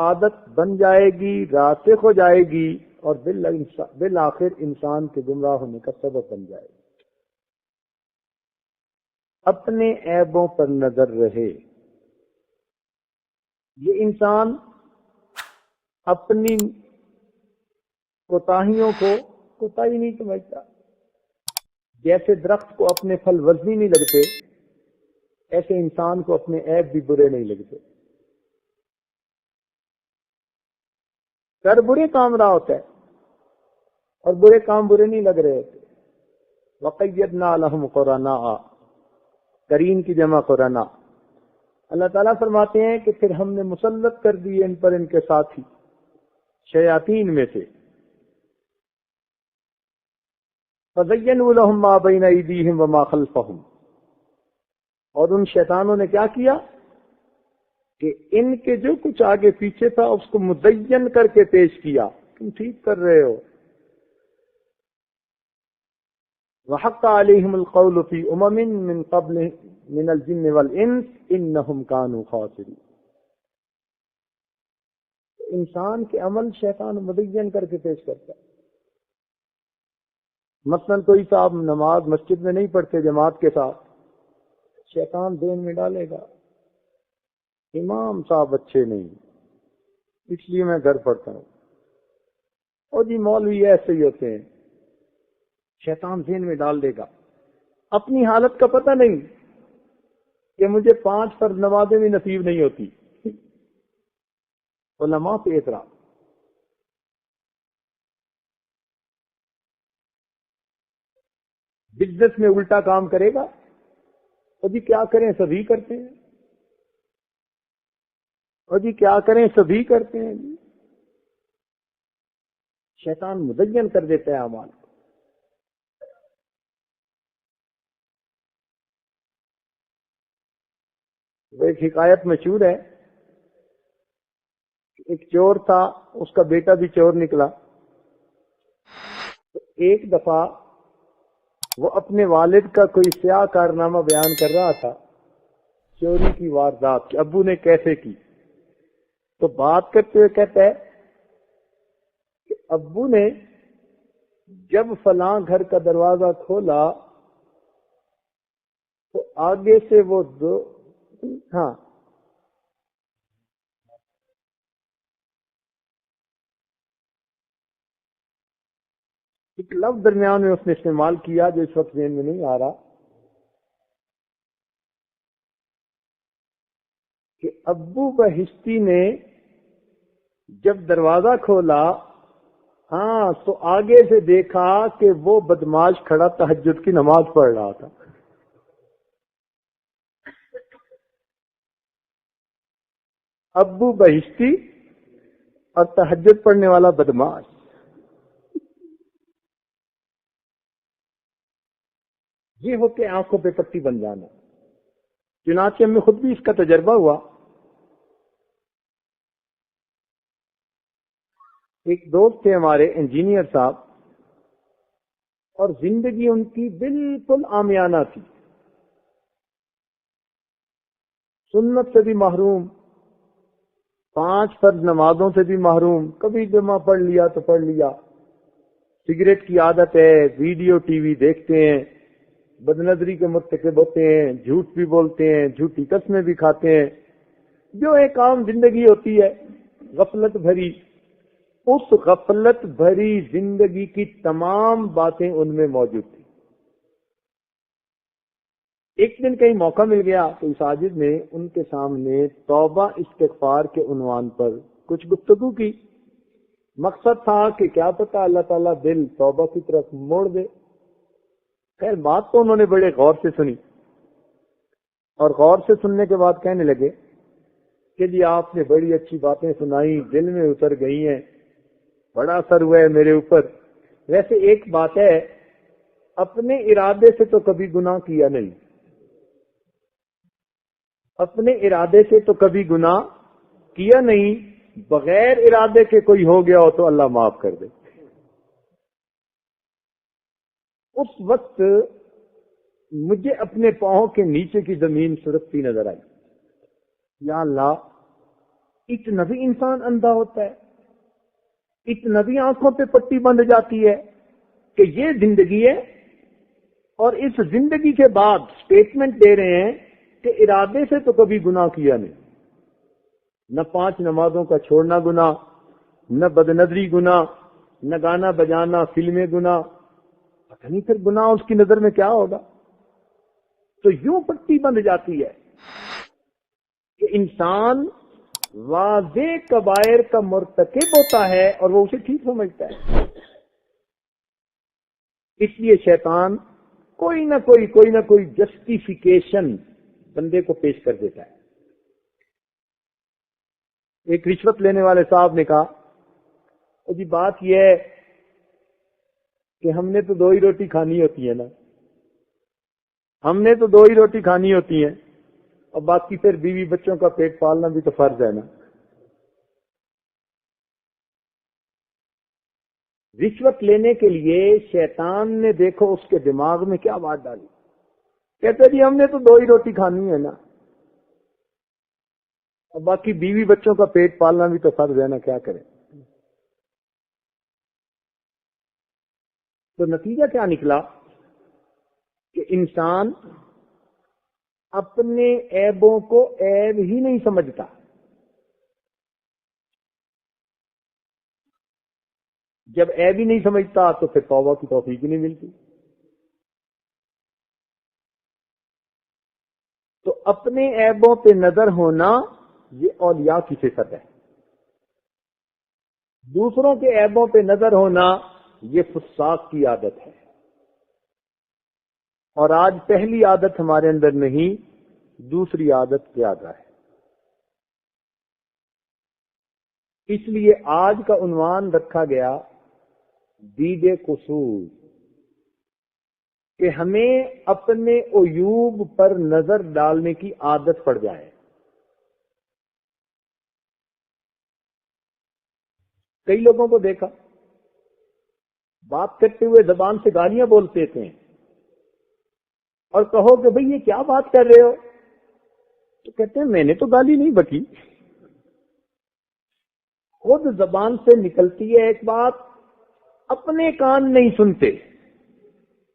عادت بن جائے گی، راسخ ہو جائے گی، اور بالآخر انسان کے گمراہ ہونے کا سبب بن جائے گی۔ اپنے عیبوں پر نظر رہے، یہ انسان اپنی کوتاہیوں کو کوتاہی نہیں سمجھتا۔ جیسے درخت کو اپنے پھل وزنی نہیں لگتے، ایسے انسان کو اپنے عیب بھی برے نہیں لگتے۔ کر برے کام رہا ہوتا ہے اور برے کام برے نہیں لگ رہے ہوتے۔ وَقَيَّدْنَا لَهُمْ قُرَنَاءَ، قرین کی جمع قرنا۔ اللہ تعالیٰ فرماتے ہیں کہ پھر ہم نے مسلط کر دیے ان پر ان کے ساتھی شیاطین میں سے۔ فَزَيَّنُوا لَهُم مَّا بَيْنَ أَيْدِيهِمْ وَمَا خَلْفَهُمْ، اور ان شیطانوں نے کیا کیا کہ ان کے جو کچھ آگے پیچھے تھا اس کو مزین کر کے پیش کیا، تم ٹھیک کر رہے ہو۔ وَحَقَّ عَلَيْهِمُ الْقَوْلُ فِي أُمَمٍ مِّن قَبْلِ مِنَ الْجِنِّ وَالْإِنسِ إِنَّهُمْ كَانُوا خَاسِرِينَ۔ انسان کے عمل شیطان مزین کر کے پیش کرتا ہے۔ مثلا کوئی صاحب نماز مسجد میں نہیں پڑھتے جماعت کے ساتھ، شیطان ذہن میں ڈالے گا امام صاحب اچھے نہیں، اس لیے میں گھر پڑھتا ہوں، اور جی مولوی ایسے ہی ہوتے ہیں، شیطان ذہن میں ڈال دے گا۔ اپنی حالت کا پتہ نہیں کہ مجھے 5 فرض نمازیں بھی نصیب نہیں ہوتی، علماء پہ اعتراض۔ بزنس میں الٹا کام کرے گا، اور جی کیا کریں سبھی کرتے ہیں، اور جی کیا کریں سبھی کرتے ہیں۔ شیطان مزین کر دیتا ہے اعمال کو۔ وہ ایک حکایت مشہور ہے، ایک چور تھا، اس کا بیٹا بھی چور نکلا۔ تو ایک دفعہ وہ اپنے والد کا کوئی سیاہ کارنامہ بیان کر رہا تھا، چوری کی واردات کہ ابو نے کیسے کی۔ تو بات کرتے ہوئے کہتا ہے کہ ابو نے جب فلاں گھر کا دروازہ کھولا تو آگے سے وہ ایک لفظ درمیان میں اس نے استعمال کیا جو اس وقت ذہن میں نہیں آ رہا، کہ ابو بہشتی نے جب دروازہ کھولا تو آگے سے دیکھا کہ وہ بدماش کھڑا تہجد کی نماز پڑھ رہا تھا۔ ابو بہشتی اور تہجد پڑھنے والا بدماش۔ یہ ہو کہ آنکھوں پہ پٹی بن جانا۔ چنانچہ ہمیں خود بھی اس کا تجربہ ہوا۔ ایک دوست تھے ہمارے انجینئر صاحب، اور زندگی ان کی بالکل عامیانہ تھی، سنت سے بھی محروم، 5 فرض نمازوں سے بھی محروم، کبھی جمعہ پڑھ لیا تو پڑھ لیا، سگریٹ کی عادت ہے، ویڈیو ٹی وی دیکھتے ہیں، بدنظری کے مرتکب ہوتے ہیں، جھوٹ بھی بولتے ہیں، جھوٹی قسمیں بھی کھاتے ہیں، جو ایک عام زندگی ہوتی ہے غفلت بھری۔ اس غفلت بھری زندگی کی تمام باتیں ان میں موجود تھی۔ ایک دن کہیں موقع مل گیا تو ساجد نے ان کے سامنے توبہ استغفار کے عنوان پر کچھ گفتگو کی۔ مقصد تھا کہ کیا پتہ اللہ تعالیٰ دل توبہ کی طرف موڑ دے۔ خیر بات تو انہوں نے بڑے غور سے سنی، اور غور سے سننے کے بعد کہنے لگے کہ جی آپ نے بڑی اچھی باتیں سنائی، دل میں اتر گئی ہیں، بڑا اثر ہوا ہے میرے اوپر۔ ویسے ایک بات ہے، اپنے ارادے سے تو کبھی گناہ کیا نہیں، اپنے ارادے سے تو کبھی گناہ کیا نہیں، بغیر ارادے کے کوئی ہو گیا ہو تو اللہ معاف کر دے۔ اس وقت مجھے اپنے پاؤں کے نیچے کی زمین سرکتی نظر آئی۔ یا اللہ، اتنا بھی انسان اندھا ہوتا ہے، اتنا بھی آنکھوں پہ پٹی بندھ جاتی ہے کہ یہ زندگی ہے، اور اس زندگی کے بعد سٹیٹمنٹ دے رہے ہیں کہ ارادے سے تو کبھی گناہ کیا نہیں، نہ 5 نمازوں کا چھوڑنا گناہ، نہ بدنظری گناہ، نہ گانا بجانا فلمیں گناہ، پتہ نہیں پھر گناہ اس کی نظر میں کیا ہوگا۔ تو یوں پٹی بندھ جاتی ہے کہ انسان واضح کبائر کا مرتکب ہوتا ہے اور وہ اسے ٹھیک سمجھتا ہے۔ اس لیے شیطان کوئی نہ کوئی جسٹیفیکیشن بندے کو پیش کر دیتا ہے۔ ایک رشوت لینے والے صاحب نے کہا جی بات یہ ہے کہ ہم نے تو 2 ہی روٹی کھانی ہوتی ہے نا، ہم نے تو 2 ہی روٹی کھانی ہوتی ہیں، اور باقی پھر بیوی بچوں کا پیٹ پالنا بھی تو فرض ہے نا۔ رشوت لینے کے لیے شیطان نے دیکھو اس کے دماغ میں کیا بات ڈالی، کہتے جی ہم نے تو 2 ہی روٹی کھانی ہے نا، اور باقی بیوی بچوں کا پیٹ پالنا بھی تو فرض ہے نا، کیا کریں۔ تو نتیجہ کیا نکلا کہ انسان اپنے عیبوں کو عیب ہی نہیں سمجھتا، جب عیب ہی نہیں سمجھتا تو پھر توبہ کی توفیق ہی نہیں ملتی۔ تو اپنے عیبوں پہ نظر ہونا یہ اولیاء کی صفت ہے، دوسروں کے عیبوں پہ نظر ہونا یہ فساق کی عادت ہے، اور آج پہلی عادت ہمارے اندر نہیں، دوسری عادت زیادہ ہے۔ اس لیے آج کا عنوان رکھا گیا دید قصور، کہ ہمیں اپنے عیوب پر نظر ڈالنے کی عادت پڑ جائے۔ کئی لوگوں کو دیکھا بات کرتے ہوئے زبان سے گالیاں بولتے تھے، اور کہو کہ بھئی یہ کیا بات کر رہے ہو، تو کہتے ہیں میں نے تو گالی نہیں بکی، خود زبان سے نکلتی ہے ایک بات، اپنے کان نہیں سنتے،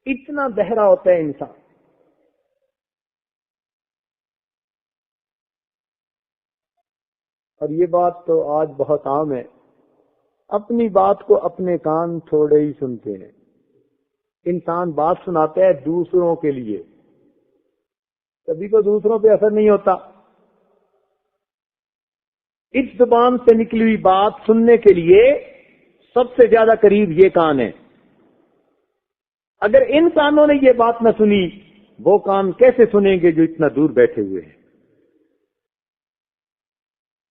اتنا بہرا ہوتا ہے انسان۔ اور یہ بات تو آج بہت عام ہے، اپنی بات کو اپنے کان تھوڑے ہی سنتے ہیں۔ انسان بات سناتا ہے دوسروں کے لیے، کبھی تو دوسروں پہ اثر نہیں ہوتا۔ اس زبان سے نکلی ہوئی بات سننے کے لیے سب سے زیادہ قریب یہ کان ہے۔ اگر ان کانوں نے یہ بات نہ سنی، وہ کان کیسے سنیں گے جو اتنا دور بیٹھے ہوئے ہیں؟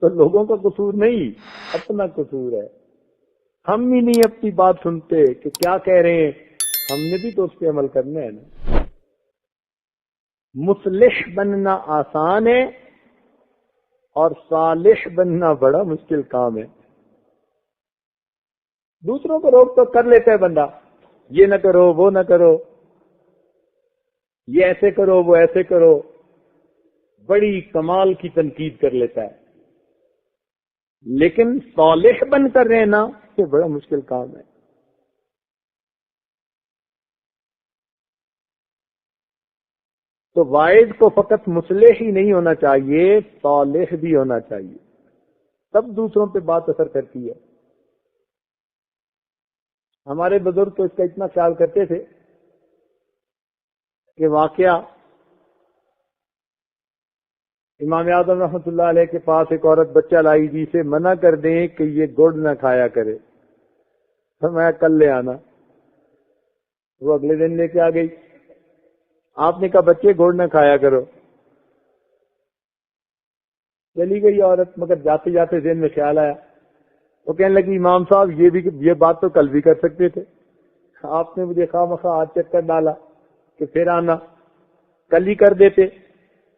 تو لوگوں کا قصور نہیں، اپنا قصور ہے۔ ہم ہی نہیں اپنی بات سنتے کہ کیا کہہ رہے ہیں، ہم نے بھی تو اس پہ عمل کرنا ہے نا۔ مصلح بننا آسان ہے اور صالح بننا بڑا مشکل کام ہے۔ دوسروں کو روک ٹوک کر لیتا ہے بندہ، یہ نہ کرو وہ نہ کرو، یہ ایسے کرو وہ ایسے کرو، بڑی کمال کی تنقید کر لیتا ہے، لیکن صالح بن کر رہنا یہ بڑا مشکل کام ہے۔ تو واعظ کو فقط مصلح ہی نہیں ہونا چاہیے، صالح بھی ہونا چاہیے، تب دوسروں پہ بات اثر کرتی ہے۔ ہمارے بزرگ تو اس کا اتنا خیال کرتے تھے کہ واقعہ امام اعظم رحمۃ اللہ علیہ کے پاس ایک عورت بچہ لائی، جی سے منع کر دیں کہ یہ گڑ نہ کھایا کرے، تو میں کل لے آنا۔ وہ اگلے دن لے کے آ گئی، آپ نے کہا بچے گڑ نہ کھایا کرو، چلی گئی عورت، مگر جاتے جاتے ذہن میں خیال آیا، وہ کہنے لگی امام صاحب یہ بات تو کل بھی کر سکتے تھے، آپ نے مجھے خواہ مخواہ آج چکر ڈالا کہ پھر آنا، کل ہی کر دیتے۔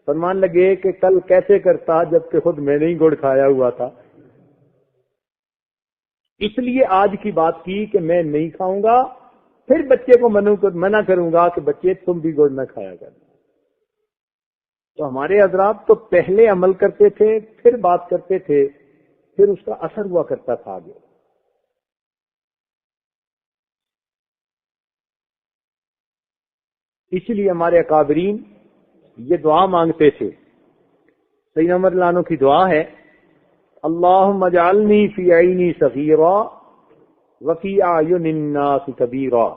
فرمان لگے کہ کل کیسے کرتا جبکہ خود میں نے ہی گڑ کھایا ہوا تھا، اس لیے آج کی بات کی کہ میں نہیں کھاؤں گا، پھر بچے کو منع کروں گا کہ بچے تم بھی گڑ نہ کھایا کر۔ تو ہمارے حضرات تو پہلے عمل کرتے تھے پھر بات کرتے تھے، پھر اس کا اثر ہوا کرتا تھا آگے. اس لیے ہمارے اکابرین یہ دعا مانگتے تھے. سیدنا عمر رضی اللہ عنہ کی دعا ہے اللہم اجعلنی فی عینی صغیرا وفی اعین الناس کبیرا.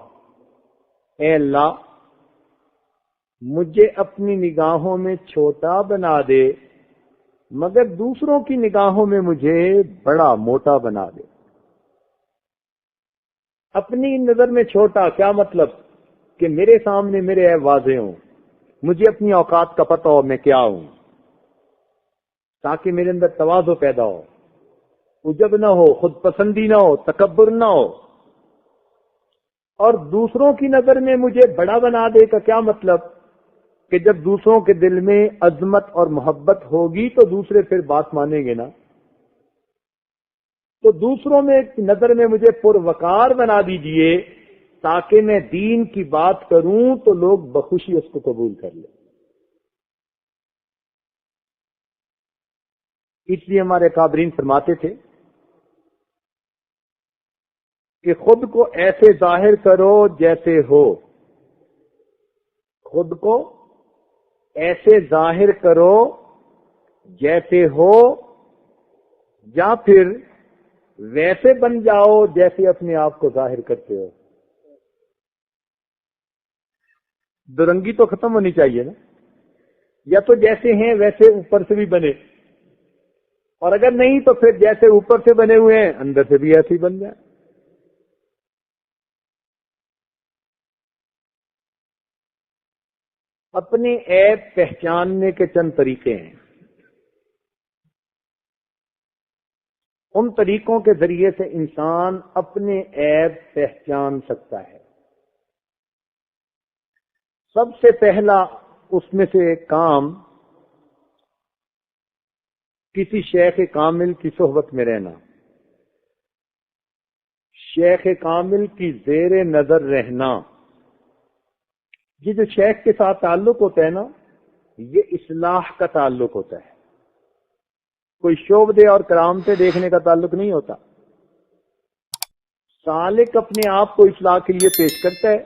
اے اللہ مجھے اپنی نگاہوں میں چھوٹا بنا دے مگر دوسروں کی نگاہوں میں مجھے بڑا موٹا بنا دے. اپنی نظر میں چھوٹا کیا مطلب کہ میرے سامنے میرے عیب واضح ہوں, مجھے اپنی اوقات کا پتہ ہو میں کیا ہوں, تاکہ میرے اندر تواضع پیدا ہو, عجب نہ ہو, خود پسندی نہ ہو, تکبر نہ ہو. اور دوسروں کی نظر میں مجھے بڑا بنا دے کا کیا مطلب کہ جب دوسروں کے دل میں عظمت اور محبت ہوگی تو دوسرے پھر بات مانیں گے نا. تو دوسروں میں نظر میں مجھے پروقار بنا دیجئے تاکہ میں دین کی بات کروں تو لوگ بخوشی اس کو قبول کر لیں. اس لیے ہمارے اکابرین فرماتے تھے کہ خود کو ایسے ظاہر کرو جیسے ہو, خود کو ایسے ظاہر کرو جیسے ہو, یا پھر ویسے بن جاؤ جیسے اپنے آپ کو ظاہر کرتے ہو. درنگی تو ختم ہونی چاہیے نا, یا تو جیسے ہیں ویسے اوپر سے بھی بنے, اور اگر نہیں تو پھر جیسے اوپر سے بنے ہوئے ہیں اندر سے بھی ایسے ہی بن جائے. اپنے عیب پہچاننے کے چند طریقے ہیں. ان طریقوں کے ذریعے سے انسان اپنے عیب پہچان سکتا ہے. سب سے پہلا اس میں سے ایک کام کسی شیخ کامل کی صحبت میں رہنا, شیخ کامل کی زیر نظر رہنا. یہ جو شیخ کے ساتھ تعلق ہوتا ہے نا, یہ اصلاح کا تعلق ہوتا ہے, کوئی شعبدے اور کرامتیں دیکھنے کا تعلق نہیں ہوتا. سالک اپنے آپ کو اصلاح کے لیے پیش کرتا ہے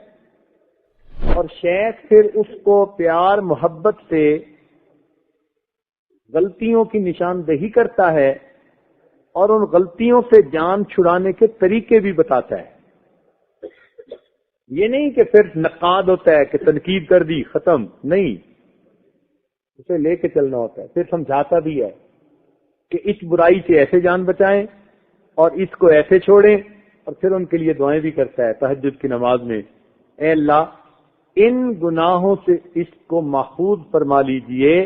اور شیخ پھر اس کو پیار محبت سے غلطیوں کی نشاندہی کرتا ہے اور ان غلطیوں سے جان چھڑانے کے طریقے بھی بتاتا ہے. یہ نہیں کہ پھر نقاد ہوتا ہے کہ تنقید کر دی ختم, نہیں, اسے لے کے چلنا ہوتا ہے. پھر سمجھاتا بھی ہے کہ اس برائی سے ایسے جان بچائیں اور اس کو ایسے چھوڑیں, اور پھر ان کے لیے دعائیں بھی کرتا ہے تہجد کی نماز میں, اے اللہ ان گناہوں سے اس کو محفوظ فرما لیجئے.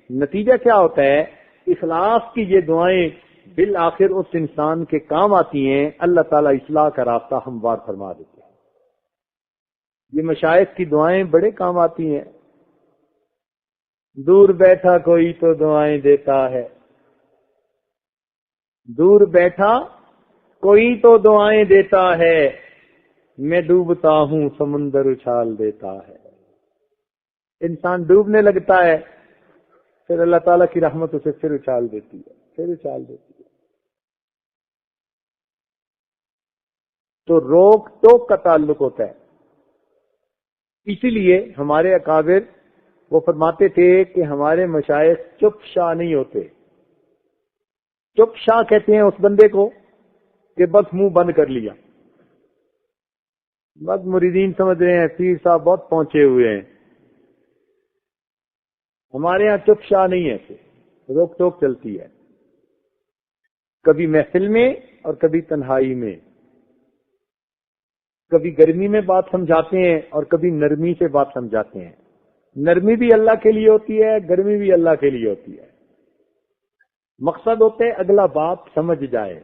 نتیجہ کیا ہوتا ہے, اخلاص کی یہ دعائیں بالآخر اس انسان کے کام آتی ہیں, اللہ تعالیٰ اصلاح کا راستہ ہموار فرما دیتے ہیں. یہ مشائخ کی دعائیں بڑے کام آتی ہیں. دور بیٹھا کوئی تو دعائیں دیتا ہے, دور بیٹھا کوئی تو دعائیں دیتا ہے, میں ڈوبتا ہوں سمندر اچھال دیتا ہے. انسان ڈوبنے لگتا ہے, پھر اللہ تعالیٰ کی رحمت اسے پھر اچھال دیتی ہے, پھر اچھال دیتی ہے. تو روک ٹوک کا تعلق ہوتا ہے. اسی لیے ہمارے اکابر وہ فرماتے تھے کہ ہمارے مشائخ چپ شاہ نہیں ہوتے. چپ شاہ کہتے ہیں اس بندے کو کہ بس منہ بند کر لیا, بس مریدین سمجھ رہے ہیں پیر صاحب بہت پہنچے ہوئے ہیں. ہمارے ہاں چپ شاہ نہیں ہے, روک ٹوک چلتی ہے, کبھی محفل میں اور کبھی تنہائی میں. کبھی گرمی میں بات سمجھاتے ہیں اور کبھی نرمی سے بات سمجھاتے ہیں. نرمی بھی اللہ کے لیے ہوتی ہے, گرمی بھی اللہ کے لیے ہوتی ہے. مقصد ہوتا ہے اگلا بات سمجھ جائے.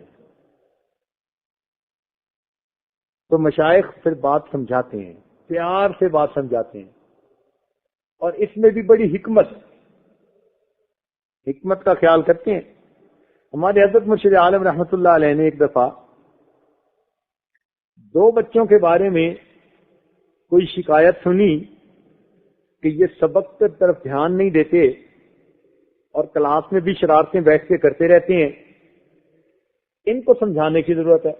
تو مشائخ پھر بات سمجھاتے ہیں, پیار سے بات سمجھاتے ہیں, اور اس میں بھی بڑی حکمت کا خیال کرتے ہیں. ہمارے حضرت مرشد عالم رحمت اللہ علیہ نے ایک دفعہ 2 بچوں کے بارے میں کوئی شکایت سنی کہ یہ سبق کی طرف دھیان نہیں دیتے اور کلاس میں بھی شرارتیں بیٹھ کے کرتے رہتے ہیں. ان کو سمجھانے کی ضرورت ہے۔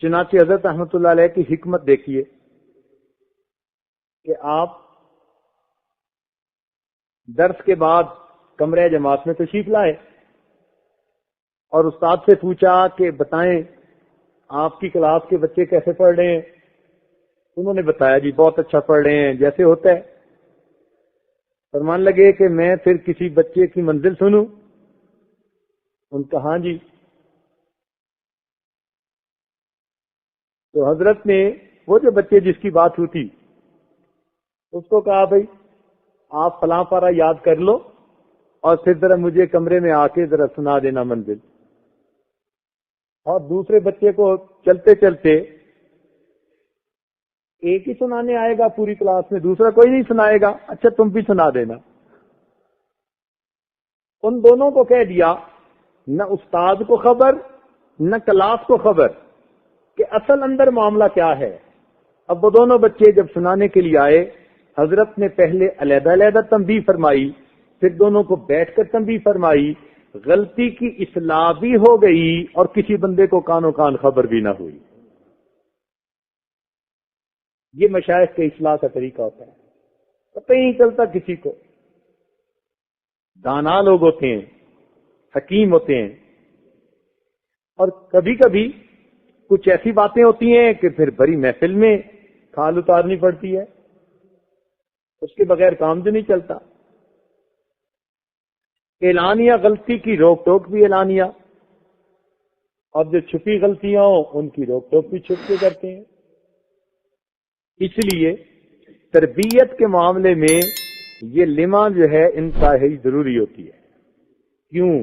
چنانچہ حضرت رحمۃ اللہ علیہ کی حکمت دیکھیے کہ آپ درس کے بعد کمرہ جماعت میں تشریف لائے اور استاد سے پوچھا کہ بتائیں آپ کی کلاس کے بچے کیسے پڑھ رہے ہیں؟ انہوں نے بتایا جی بہت اچھا پڑھ رہے ہیں جیسے ہوتا ہے۔ فرمان لگے کہ میں پھر کسی بچے کی منزل سنوں؟ ان کا ہاں جی۔ تو حضرت نے وہ جو بچے جس کی بات ہوتی اس کو کہا بھائی آپ فلاں پارہ یاد کر لو اور پھر ذرا مجھے کمرے میں آ کے ذرا سنا دینا منزل۔ اور دوسرے بچے کو چلتے چلتے ایک ہی سنانے آئے گا پوری کلاس میں، دوسرا کوئی نہیں سنائے گا، اچھا تم بھی سنا دینا۔ ان دونوں کو کہہ دیا، نہ استاد کو خبر نہ کلاس کو خبر کہ اصل اندر معاملہ کیا ہے۔ اب وہ دونوں بچے جب سنانے کے لیے آئے، حضرت نے پہلے علیحدہ علیحدہ تنبیہ فرمائی، پھر دونوں کو بیٹھ کر تنبیہ فرمائی، غلطی کی اصلاح بھی ہو گئی اور کسی بندے کو کانوں کان خبر بھی نہ ہوئی۔ یہ مشائخ کے اصلاح کا طریقہ ہوتا ہے، پتہ ہی نہیں چلتا کسی کو۔ دانا لوگ ہوتے ہیں، حکیم ہوتے ہیں، اور کبھی کبھی کچھ ایسی باتیں ہوتی ہیں کہ پھر بڑی محفل میں کھال اتارنی پڑتی ہے، اس کے بغیر کام جو نہیں چلتا۔ اعلانیہ غلطی کی روک ٹوک بھی اعلانیہ، اور جو چھپی غلطیاں ہوں ان کی روک ٹوک بھی چھپ کے کرتے ہیں۔ اس لیے تربیت کے معاملے میں یہ لمحہ جو ہے انتہائی ضروری ہوتی ہے۔ کیوں؟